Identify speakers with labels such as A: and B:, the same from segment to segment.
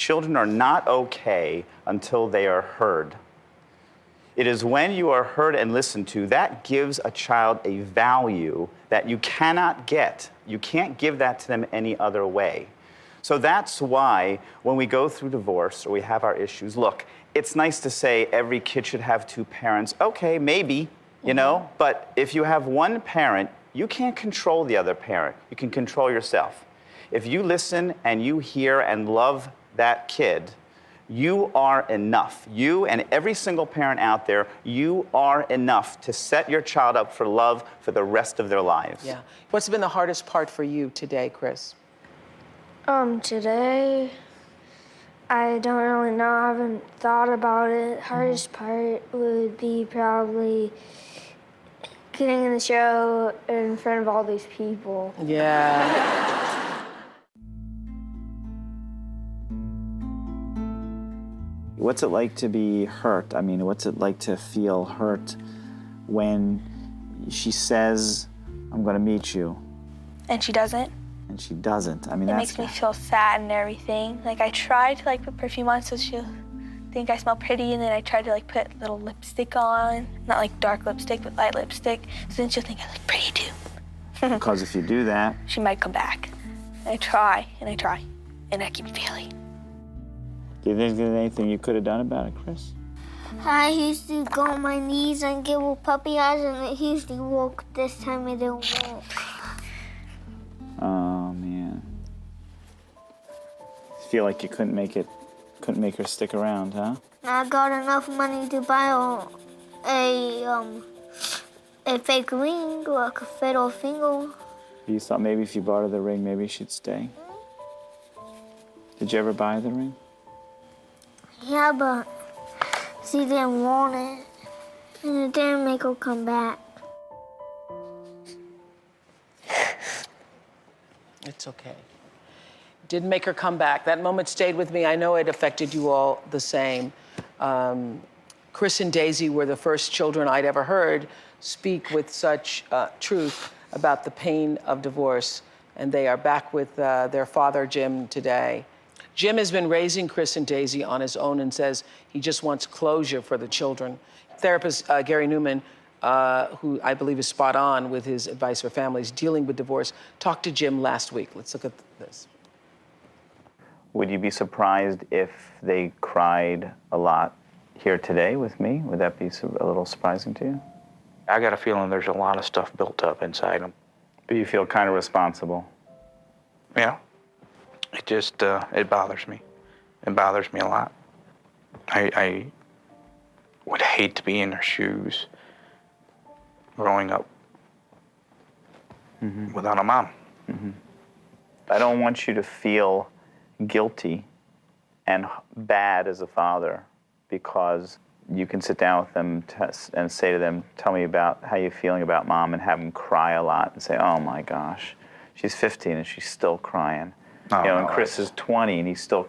A: Children are not okay until they are heard. It is when you are heard and listened to that gives a child a value that you cannot get. You can't give that to them any other way. So that's why when we go through divorce or we have our issues, look, it's nice to say every kid should have two parents. Okay, maybe, you know, but if you have one parent, you can't control the other parent. You can control yourself. If you listen and you hear and love that kid, you are enough. You and every single parent out there, you are enough to set your child up for love for the rest of their lives.
B: Yeah. What's been the hardest part for you today, Chris?
C: Today, I don't really know. I haven't thought about it. Hardest part would be probably getting in the show in front of all these people.
B: Yeah.
D: What's it like to be hurt? I mean, what's it like to feel hurt when she says, I'm going to meet you?
E: And she doesn't.
D: And she doesn't. I mean,
E: It
D: that's...
E: makes me feel sad and everything. Like, I try to, like, put perfume on so she'll think I smell pretty, and then I try to, like, put little lipstick on. Not, like, dark lipstick, but light lipstick. So then she'll think I look pretty, too.
D: Because if you do that...
E: She might come back. And I try, and I keep failing.
D: Do you think there's anything you could have done about it, Chris?
C: I used to go on my knees and give her puppy eyes, and it usually work. This time it didn't work.
D: Oh, man. Feel like you couldn't make her stick around, huh?
C: I got enough money to buy a fake ring, like a fiddle finger.
D: You thought maybe if you bought her the ring, maybe she'd stay? Did you ever buy the ring?
C: Yeah, but she didn't want it, and it didn't make her come back.
B: It's okay. Didn't make her come back. That moment stayed with me. I know it affected you all the same. Chris and Daisy were the first children I'd ever heard speak with such truth about the pain of divorce, and they are back with their father, Jim, today. Jim has been raising Chris and Daisy on his own and says he just wants closure for the children. Therapist Gary Newman, who I believe is spot on with his advice for families dealing with divorce, talked to Jim last week. Let's look at this.
A: Would you be surprised if they cried a lot here today with me? Would that be a little surprising to you?
F: I got a feeling there's a lot of stuff built up inside them.
A: Do you feel kind of responsible?
F: Yeah. It just, it bothers me. It bothers me a lot. I would hate to be in their shoes growing up without a mom.
A: I don't want you to feel guilty and bad as a father because you can sit down with them and say to them, tell me about how you're feeling about mom, and have them cry a lot and say, oh my gosh, she's 15 and she's still crying.
F: Oh,
A: you know, and Chris is 20 and he's still,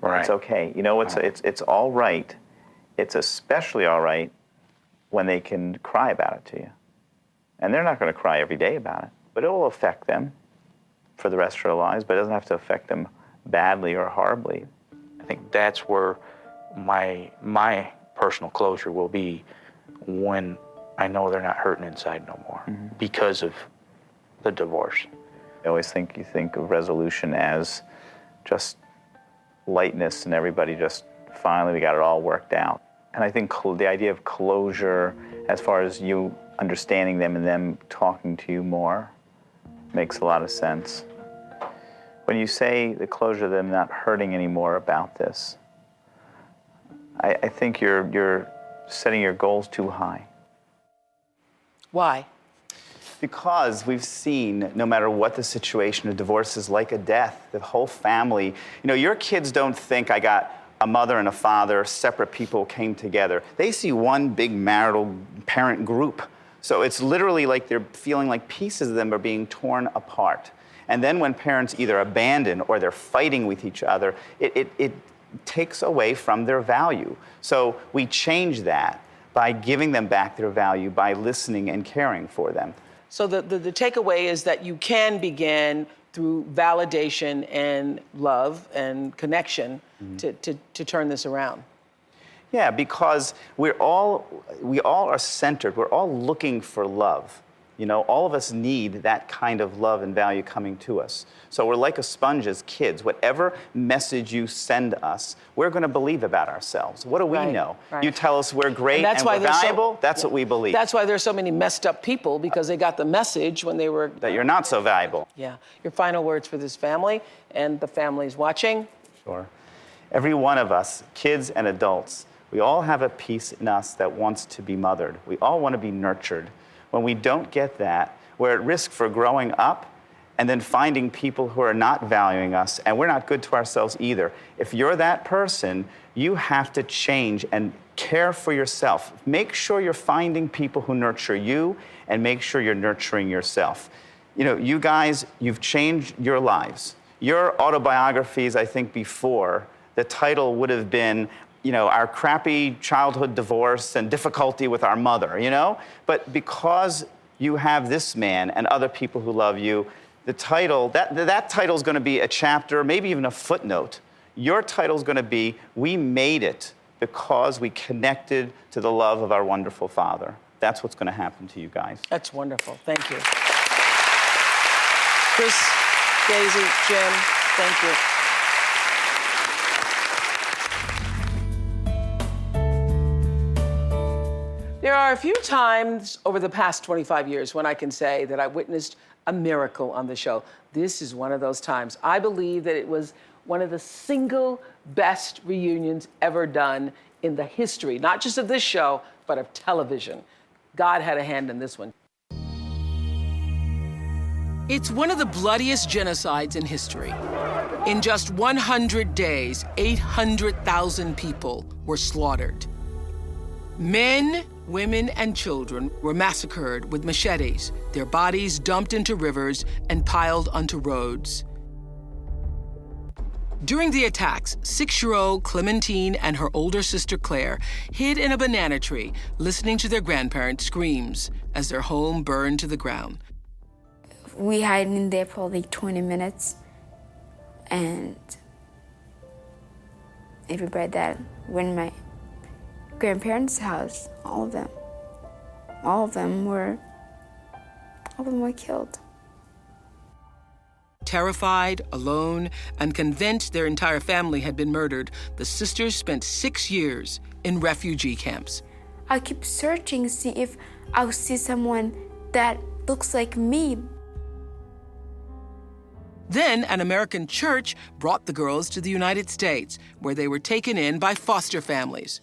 F: right.
A: It's okay. You know, it's all right. It's especially all right when they can cry about it to you. And they're not going to cry every day about it, but it will affect them for the rest of their lives, but it doesn't have to affect them badly or horribly.
F: I think that's where my personal closure will be, when I know they're not hurting inside no more because of the divorce.
A: I always think you think of resolution as just lightness and everybody just finally we got it all worked out. And I think the idea of closure, as far as you understanding them and them talking to you more, makes a lot of sense. When you say the closure of them not hurting anymore about this, I think you're setting your goals too high.
B: Why?
A: Because we've seen, no matter what the situation, a divorce is like a death. The whole family, you know, your kids don't think I got a mother and a father, separate people came together. They see one big marital parent group. So it's literally like they're feeling like pieces of them are being torn apart. And then when parents either abandon or they're fighting with each other, it takes away from their value. So we change that by giving them back their value, by listening and caring for them.
B: So the takeaway is that you can begin through validation and love and connection to turn this around.
A: Yeah, because we all are centered. We're all looking for love. You know, all of us need that kind of love and value coming to us. So we're like a sponge as kids. Whatever message you send us, we're going to believe about ourselves. What do we know?
B: Right.
A: You tell us we're great and
B: why
A: we're valuable, that's what we believe.
B: That's why there's so many messed up people, because they got the message when they were...
A: That you're not so valuable.
B: Yeah. Your final words for this family and the families watching?
A: Sure. Every one of us, kids and adults, we all have a piece in us that wants to be mothered. We all want to be nurtured. When we don't get that, we're at risk for growing up and then finding people who are not valuing us, and we're not good to ourselves either. If you're that person, you have to change and care for yourself. Make sure you're finding people who nurture you, and make sure you're nurturing yourself. You know, you guys, you've changed your lives. Your autobiographies, I think before, the title would have been, you know, our crappy childhood divorce and difficulty with our mother, you know? But because you have this man and other people who love you, the title, that title is going to be a chapter, maybe even a footnote. Your title is going to be, we made it because we connected to the love of our wonderful Father. That's what's going to happen to you guys.
B: That's wonderful. Thank you. Chris, Daisy, Jim, thank you. There are a few times over the past 25 years when I can say that I witnessed a miracle on the show. This is one of those times. I believe that it was one of the single best reunions ever done in the history, not just of this show, but of television. God had a hand in this one. It's one of the bloodiest genocides in history. In just 100 days, 800,000 people were slaughtered. Men, women, and children were massacred with machetes, their bodies dumped into rivers and piled onto roads. During the attacks, 6-year-old Clementine and her older sister Claire hid in a banana tree, listening to their grandparents' screams as their home burned to the ground.
G: We hid in there for like 20 minutes, and everybody that went in my grandparents' house, all of them were killed.
B: Terrified, alone, and convinced their entire family had been murdered, the sisters spent 6 years in refugee camps.
G: I keep searching to see if I'll see someone that looks like me.
B: Then an American church brought the girls to the United States, where they were taken in by foster families.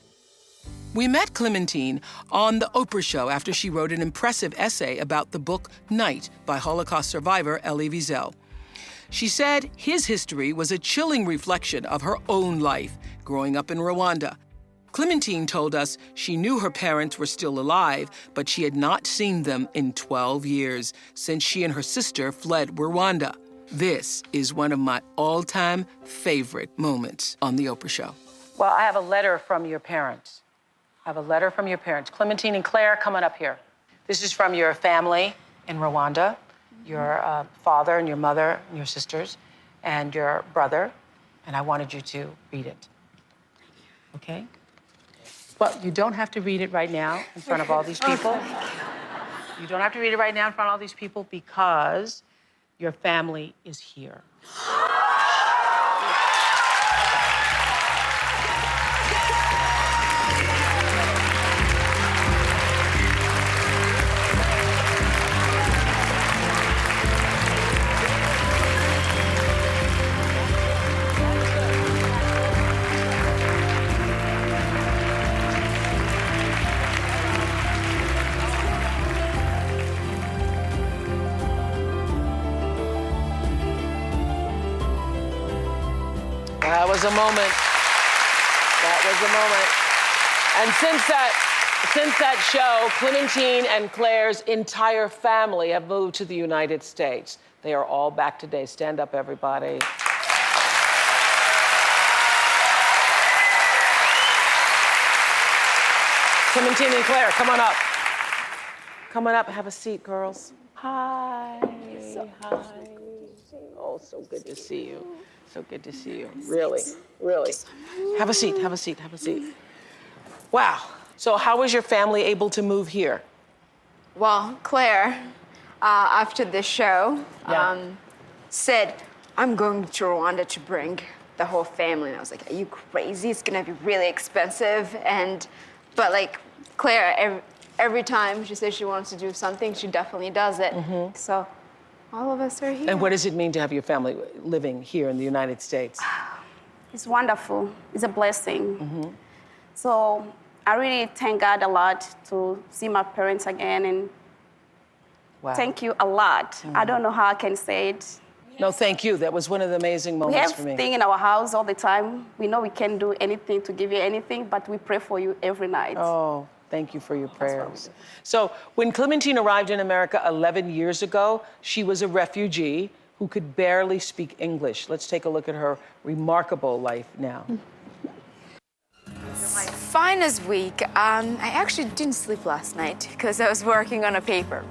B: We met Clementine on The Oprah Show after she wrote an impressive essay about the book Night by Holocaust survivor Elie Wiesel. She said his history was a chilling reflection of her own life growing up in Rwanda. Clementine told us she knew her parents were still alive, but she had not seen them in 12 years since she and her sister fled Rwanda. This is one of my all-time favorite moments on The Oprah Show. Well, I have a letter from your parents. Clementine and Claire, come on up here. This is from your family in Rwanda, your father and your mother and your sisters and your brother, and I wanted you to read it. Okay? Well, you don't have to read it right now in front of all these people. You don't have to read it right now in front of all these people because your family is here. That was a moment. And since that show, Clementine and Claire's entire family have moved to the United States. They are all back today. Stand up, everybody. Clementine and Claire, come on up. Come on up, have a seat, girls. Hi. Hi. Oh, so good to see you. So good to see you. Really, really. Have a seat, have a seat, have a seat. Wow. So how was your family able to move here?
G: Well, Claire, after the show, said, I'm going to Rwanda to bring the whole family. And I was like, are you crazy? It's gonna be really expensive. But like, Claire, every time she says she wants to do something, she definitely does it. So all of us are here.
B: And what does it mean to have your family living here in the United States?
H: It's wonderful. It's a blessing. So I really thank God a lot to see my parents again, and thank you a lot. I don't know how I can say it.
B: No, thank you. That was one of the amazing moments for me.
H: We have things in our house all the time. We know we can't do anything to give you anything, but we pray for you every night.
B: Oh, thank you for your prayers. So when Clementine arrived in America 11 years ago, she was a refugee who could barely speak English. Let's take a look at her remarkable life now.
G: Finest week. I actually didn't sleep last night because I was working on a paper.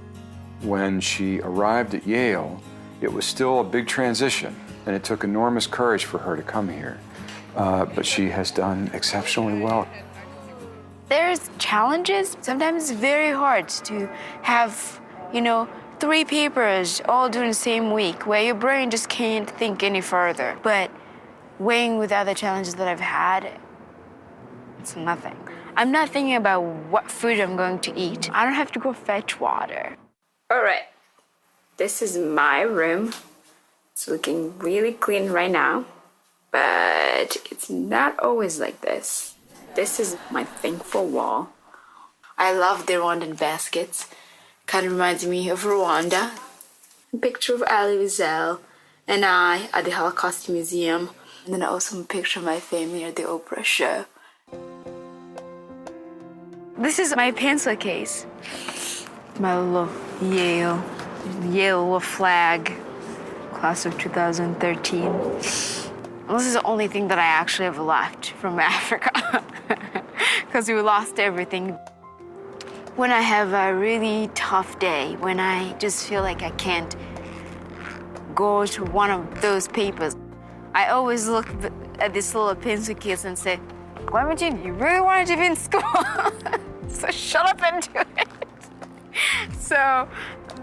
I: When she arrived at Yale, it was still a big transition, and it took enormous courage for her to come here. But she has done exceptionally well.
G: There's challenges. Sometimes it's very hard to have, 3 papers all due in the same week where your brain just can't think any further. But weighing with other challenges that I've had, it's nothing. I'm not thinking about what food I'm going to eat. I don't have to go fetch water. All right, this is my room. It's looking really clean right now, but it's not always like this. This is my thankful wall. I love the Rwandan baskets. Kind of reminds me of Rwanda. A picture of Ali Wiesel and I at the Holocaust Museum. And then also a picture of my family at the Oprah show. This is my pencil case. My little Yale flag, class of 2013. This is the only thing that I actually have left from Africa, because we lost everything. When I have a really tough day, when I just feel like I can't go to one of those papers, I always look at this little pencil case and say, Clementine, you really wanted to be in school? So shut up and do it. So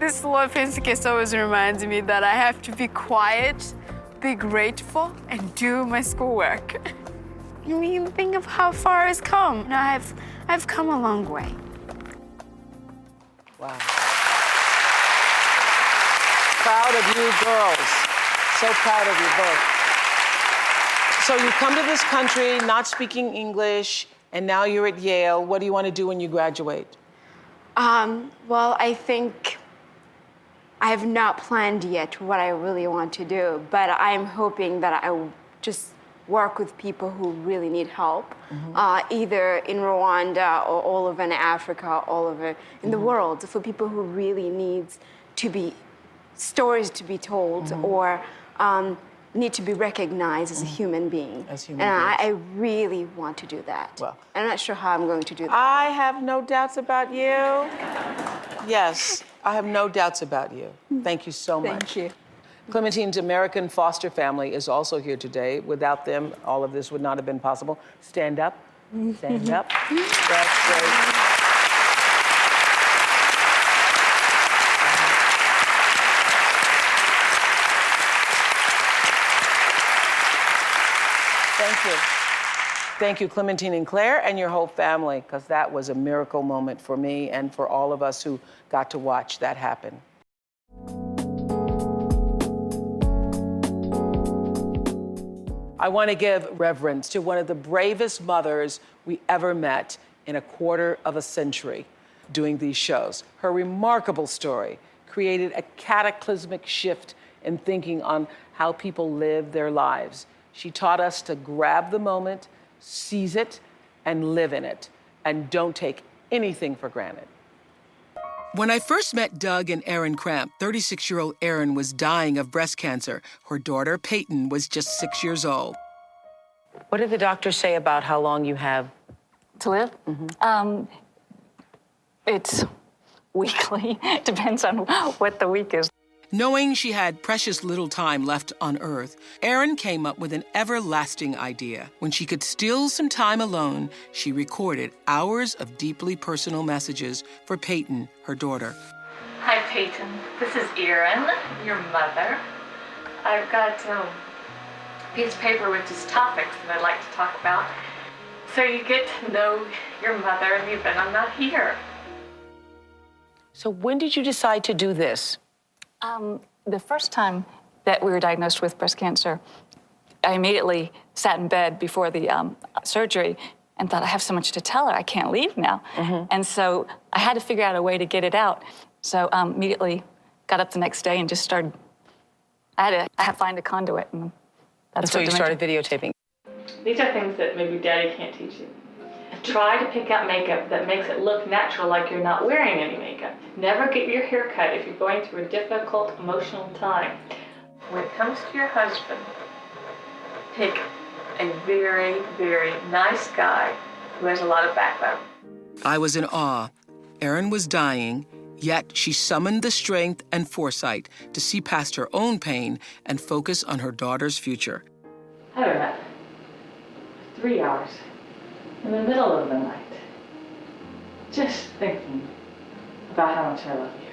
G: this little pencil case always reminds me that I have to be quiet, be grateful, and do my schoolwork. I mean, think of how far it's come. I've come a long way.
B: Wow. Proud of you girls. So proud of you both. So you come to this country not speaking English, and now you're at Yale. What do you want to do when you graduate?
G: Well, I think I have not planned yet what I really want to do, but I'm hoping that I will just work with people who really need help, either in Rwanda or all over in Africa, all over in the world, for people who really need to be stories to be told or need to be recognized as a human being. I really want to do that.
B: Well,
G: I'm not sure how I'm going to do that.
B: I have no doubts about you. Yes, I have no doubts about you. Thank you so much.
G: Thank you.
B: Clementine's American foster family is also here today. Without them, all of this would not have been possible. Stand up. Stand up. That's great. Thank you. Thank you, Clementine and Claire, and your whole family, because that was a miracle moment for me and for all of us who got to watch that happen. I want to give reverence to one of the bravest mothers we ever met in a quarter of a century doing these shows. Her remarkable story created a cataclysmic shift in thinking on how people live their lives. She taught us to grab the moment, seize it, and live in it, and don't take anything for granted. When I first met Doug and Erin Cramp, 36-year-old Erin was dying of breast cancer. Her daughter, Peyton, was just 6 years old. What did the doctors say about how long you have?
J: To live? It's weekly. Depends on what the week is.
B: Knowing she had precious little time left on Earth, Erin came up with an everlasting idea. When she could steal some time alone, she recorded hours of deeply personal messages for Peyton, her daughter.
J: Hi, Peyton. This is Erin, your mother. I've got a piece of paper with just topics that I'd like to talk about. So you get to know your mother and the event I'm not here.
B: So when did you decide to do this?
K: The first time that we were diagnosed with breast cancer, I immediately sat in bed before the surgery and thought, I have so much to tell her, I can't leave now. And so I had to figure out a way to get it out. So immediately got up the next day and just started, I had to find a conduit. And that's
B: so you started videotaping.
J: These are things that maybe Daddy can't teach you. Try to pick out makeup that makes it look natural, like you're not wearing any makeup. Never get your hair cut if you're going through a difficult emotional time. When it comes to your husband, pick a very, very nice guy who has a lot of backbone.
B: I was in awe. Erin was dying, yet she summoned the strength and foresight to see past her own pain and focus on her daughter's future.
J: I don't know. 3 hours. In the middle of the night, just thinking about how much I love you.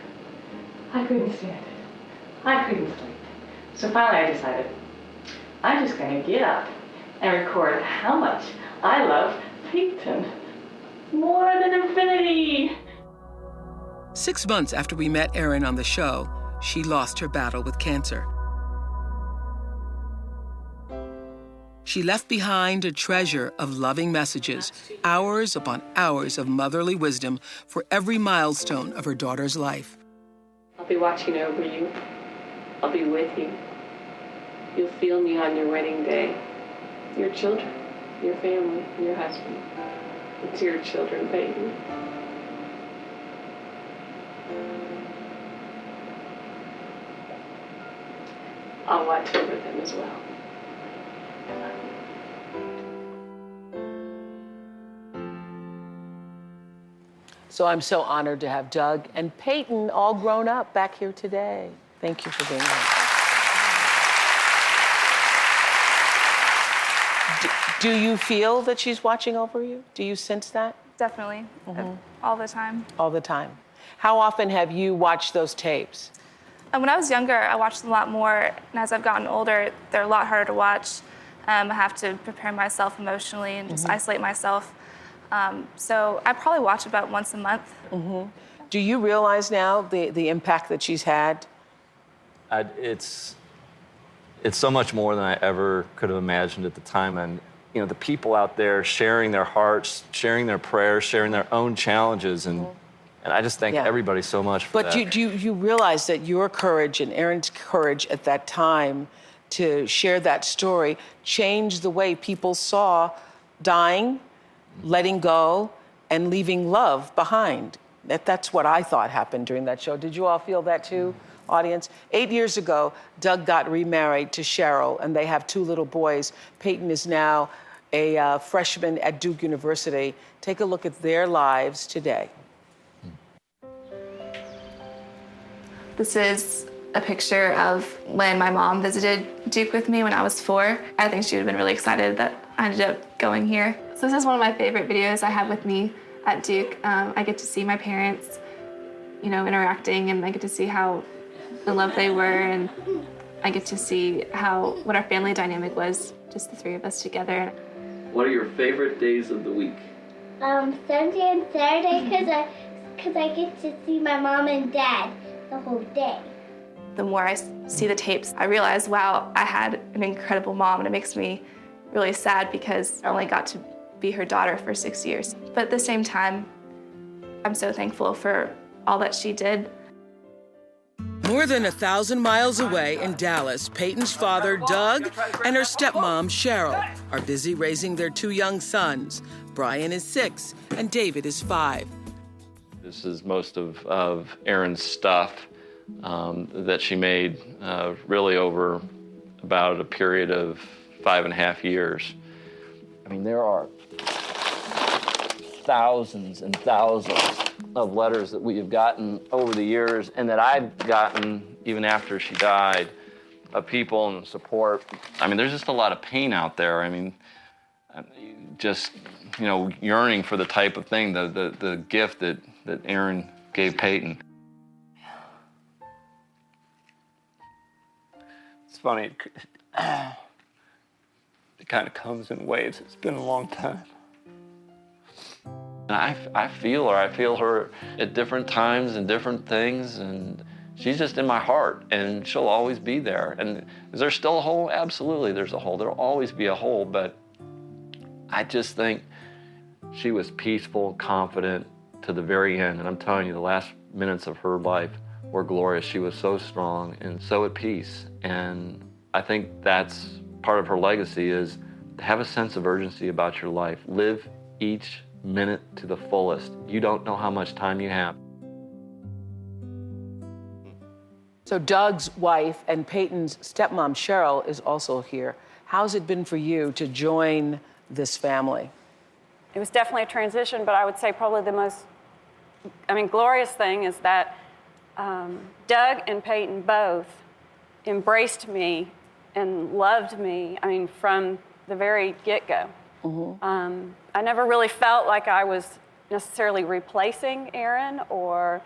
J: I couldn't stand it. I couldn't sleep. So finally I decided, I'm just going to get up and record how much I love Peyton. More than infinity.
B: 6 months after we met Erin on the show, she lost her battle with cancer. She left behind a treasure of loving messages, hours upon hours of motherly wisdom for every milestone of her daughter's life.
J: I'll be watching over you. I'll be with you. You'll feel me on your wedding day. Your children, your family, your husband. It's your children, baby. I'll watch over them as well.
B: So I'm so honored to have Doug and Peyton all grown up back here today. Thank you for being here. Do you feel that she's watching over you? Do you sense that?
E: Definitely. All the time.
B: All the time. How often have you watched those tapes?
E: When I was younger, I watched them a lot more, and as I've gotten older, they're a lot harder to watch. I have to prepare myself emotionally and just isolate myself. So I probably watch about once a month.
B: Do you realize now the impact that she's had?
L: It's so much more than I ever could have imagined at the time. And you know, the people out there sharing their hearts, sharing their prayers, sharing their own challenges, and I just thank everybody so much for that.
B: But do you realize that your courage and Erin's courage at that time to share that story changed the way people saw dying, letting go, and leaving love behind? That's what I thought happened during that show. Did you all feel that too, audience? 8 years ago, Doug got remarried to Cheryl, and they have 2 little boys. Peyton is now a freshman at Duke University. Take a look at their lives today.
E: This is a picture of when my mom visited Duke with me when I was 4. I think she would have been really excited that I ended up going here. So this is one of my favorite videos I have with me at Duke. I get to see my parents, you know, interacting, and I get to see how in love they were, and I get to see what our family dynamic was, just the 3 of us together.
M: What are your favorite days of the week?
C: Sunday and Saturday, because I get to see my mom and dad the whole day.
E: The more I see the tapes, I realize, wow, I had an incredible mom, and it makes me really sad because I only got to be her daughter for 6 years. But at the same time, I'm so thankful for all that she did.
B: More than 1,000 miles away in Dallas, Peyton's father, Doug, and her stepmom, Cheryl, are busy raising their 2 young sons. Brian is 6 and David is 5.
L: This is most of Erin's stuff that she made really over about a period of 5.5 years. I mean, there are thousands and thousands of letters that we have gotten over the years and that I've gotten even after she died, of people and support. I mean, there's just a lot of pain out there. I mean, just, you know, yearning for the type of thing, the gift that Aaron gave Peyton. It's funny, it kind of comes in waves. It's been a long time. And I feel her at different times and different things, and she's just in my heart, and she'll always be there. And is there still a hole? Absolutely, there's a hole. There'll always be a hole, but I just think she was peaceful, confident to the very end. And I'm telling you, the last minutes of her life were glorious. She was so strong and so at peace. And I think that's part of her legacy, is to have a sense of urgency about your life. Live each minute to the fullest. You don't know how much time you have.
B: So Doug's wife and Peyton's stepmom, Cheryl, is also here. How's it been for you to join this family?
N: It was definitely a transition, but I would say probably the most, glorious thing is that Doug and Peyton both embraced me and loved me, from the very get-go. Mm-hmm. I never really felt like I was necessarily replacing Erin or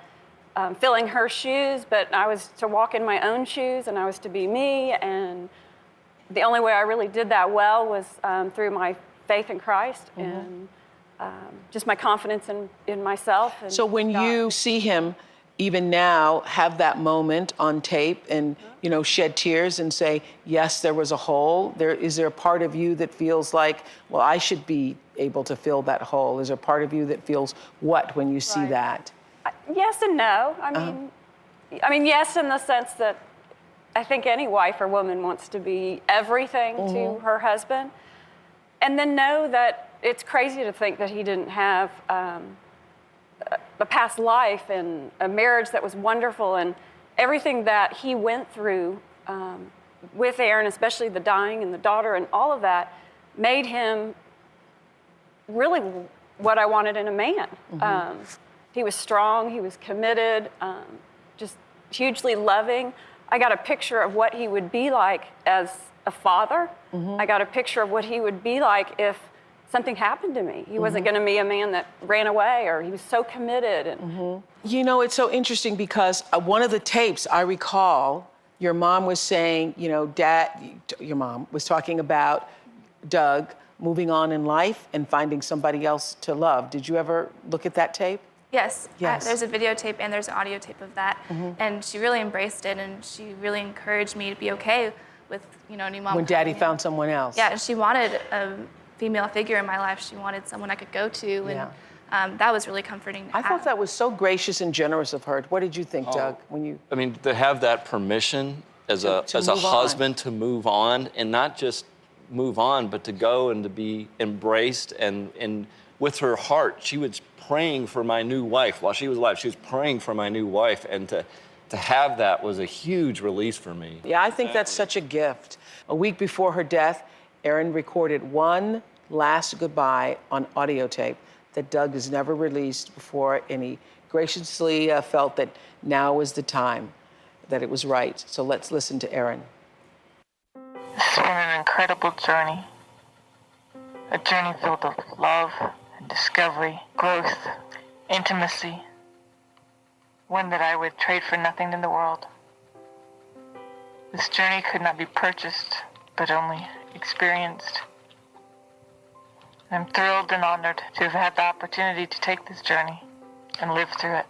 N: filling her shoes, but I was to walk in my own shoes, and I was to be me, and the only way I really did that well was through my faith in Christ, mm-hmm. and just my confidence in myself. And
B: so when
N: God.
B: You see him, even now, have that moment on tape and, shed tears and say, yes, there was a hole. Is there a part of you that feels like, well, I should be able to fill that hole? Is there a part of you that feels what when you see
N: Right.
B: that?
N: Yes and no. Yes, in the sense that I think any wife or woman wants to be everything
B: mm-hmm.
N: to her husband. And then know that it's crazy to think that he didn't have a past life and a marriage that was wonderful, and everything that he went through with Aaron, especially the dying and the daughter and all of that, made him really what I wanted in a man. Mm-hmm. He was strong, he was committed, just hugely loving. I got a picture of what he would be like as a father. Mm-hmm. I got a picture of what he would be like if something happened to me. He mm-hmm. wasn't going to be a man that ran away, or he was so committed. And
B: mm-hmm. It's so interesting because one of the tapes I recall, your mom was saying, your mom was talking about Doug moving on in life and finding somebody else to love. Did you ever look at that tape?
O: Yes.
B: Yes.
O: There's a videotape and there's an audio tape of that. Mm-hmm. And she really embraced it, and she really encouraged me to be okay with, new mom.
B: When Daddy found someone else.
O: Yeah, and she wanted a female figure in my life. She wanted someone I could go to, and that was really comforting to
B: I
O: have.
B: thought that was so gracious and generous of her. What did you think, Doug, when you...
L: to have that permission as a husband to move on, and not just move on, but to go and to be embraced, and with her heart, she was praying for my new wife. While she was alive, she was praying for my new wife, and to have that was a huge release for me.
B: Yeah, I think that's such a gift. A week before her death, Erin recorded one last goodbye on audio tape that Doug has never released before, and he graciously felt that now was the time, that it was right. So let's listen to Erin.
P: It's been an incredible journey. A journey filled with love, discovery, growth, intimacy. One that I would trade for nothing in the world. This journey could not be purchased, but only experienced. I'm thrilled and honored to have had the opportunity to take this journey and live through it.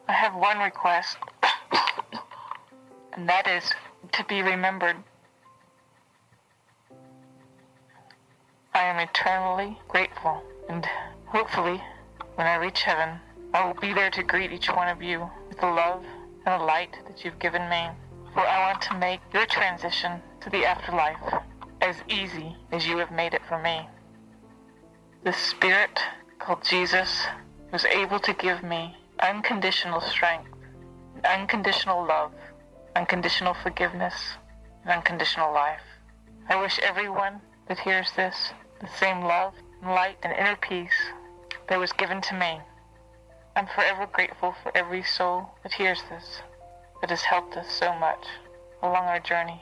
P: I have one request, and that is to be remembered. I am eternally grateful, and hopefully, when I reach heaven, I will be there to greet each one of you with the love and the light that you've given me. For I want to make your transition to the afterlife as easy as you have made it for me. The Spirit called Jesus was able to give me unconditional strength, unconditional love, unconditional forgiveness, and unconditional life. I wish everyone that hears this the same love and light and inner peace that was given to me. I'm forever grateful for every soul that hears this, that has helped us so much along our journey.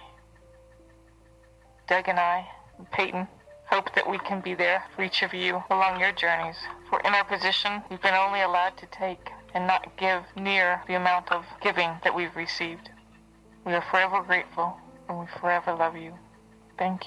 P: Doug and I, and Peyton, hope that we can be there for each of you along your journeys. For in our position, we've been only allowed to take and not give near the amount of giving that we've received. We are forever grateful, and we forever love you. Thank you.